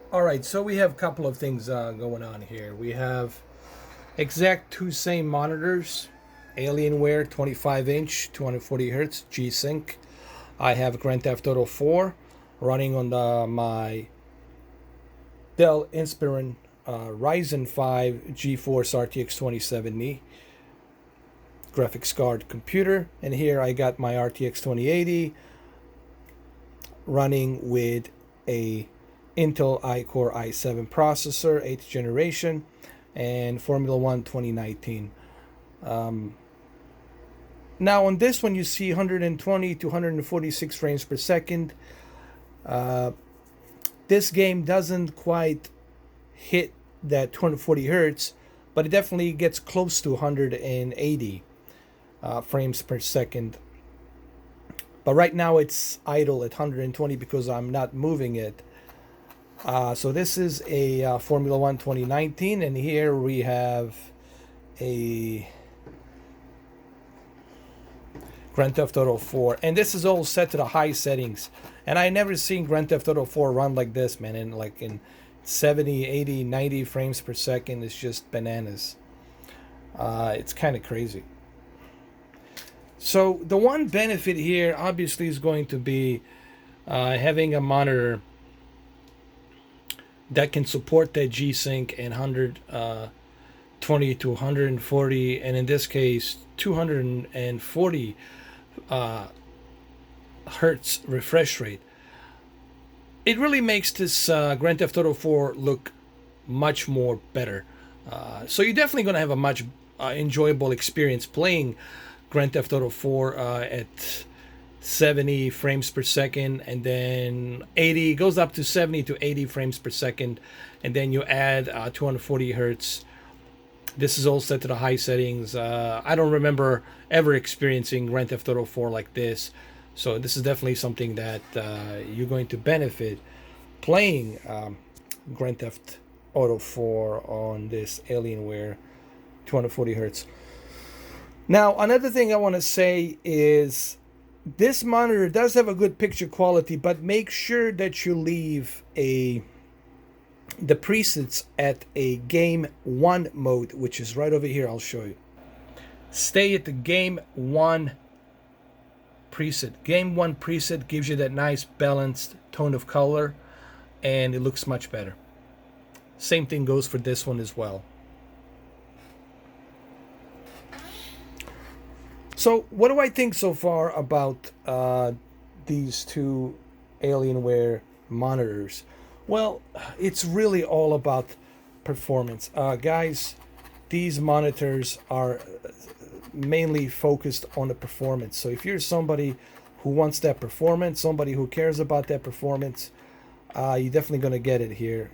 All right, so we have a couple of things going on here. We have exact two same monitors, Alienware 25-inch, 240 hertz G-Sync. I have Grand Theft Auto 4 running on my Dell Inspiron Ryzen 5 GeForce RTX 2070 graphics card computer, and here I got my RTX 2080 running with a Intel iCore i7 processor, 8th generation, and Formula One 2019. Now on this one you see 120 to 146 frames per second. This game doesn't quite hit that 240 hertz, but it definitely gets close to 180 frames per second. But right now it's idle at 120 because I'm not moving it. So this is a Formula One 2019, and here we have a Grand Theft Auto 4, and this is all set to the high settings. And I never seen Grand Theft Auto 4 run like this, man. And like in 70, 80, 90 frames per second, it's just bananas. It's kind of crazy. So the one benefit here, obviously, is going to be having a monitor that can support that G-Sync and 120 to 140, and in this case 240 hertz refresh rate. It really makes this Grand Theft Auto 4 look much more better. So you're definitely going to have a much enjoyable experience playing Grand Theft Auto 4 at 70 frames per second, and then 80 goes up to 70 to 80 frames per second, and then you add 240 hertz. This is all set to the high settings. I don't remember ever experiencing Grand Theft Auto 4 like this, so this is definitely something that you're going to benefit playing Grand Theft Auto 4 on this Alienware 240 hertz. Now, another thing I want to say is this monitor does have a good picture quality, but make sure that you leave the presets at a game 1 mode, which is right over here. I'll show you. Stay at the game 1 preset. Game 1 preset gives you that nice balanced tone of color, and it looks much better. Same thing goes for this one as well. So what do I think so far about these two Alienware monitors? Well, it's really all about performance. Guys, these monitors are mainly focused on the performance. So if you're somebody who wants that performance, somebody who cares about that performance, you're definitely going to get it here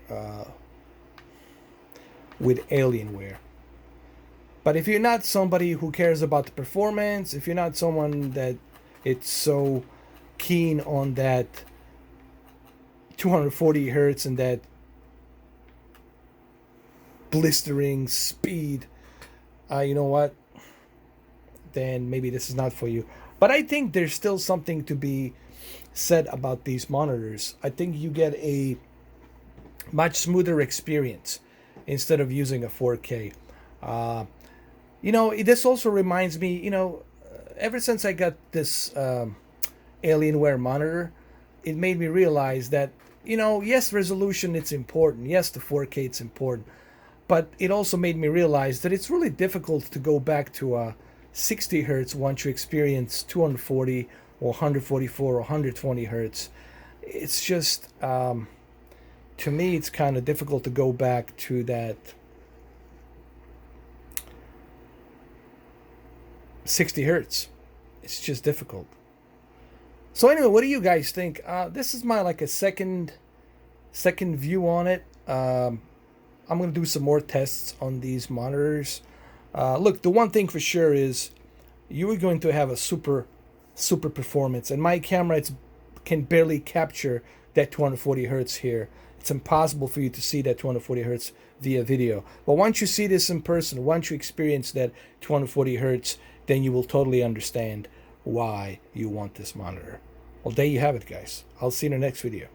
with Alienware. But if you're not somebody who cares about the performance, if you're not someone that it's so keen on that 240 hertz and that blistering speed, you know what? Then maybe this is not for you. But I think there's still something to be said about these monitors. I think you get a much smoother experience instead of using a 4K. This also reminds me, ever since I got this Alienware monitor, it made me realize that, yes, resolution, it's important. Yes, the 4K, it's important. But it also made me realize that it's really difficult to go back to 60 hertz once you experience 240 or 144 or 120 hertz. It's just, to me, it's kind of difficult to go back to that 60 hertz. It's just difficult. So anyway, what do you guys think? This is my a second view on it. I'm gonna do some more tests on these monitors. Look, the one thing for sure is you are going to have a super performance, and my camera can barely capture that 240 hertz here. It's impossible for you to see that 240 hertz via video. But once you see this in person, once you experience that 240 hertz, then you will totally understand why you want this monitor. Well, there you have it, guys. I'll see you in the next video.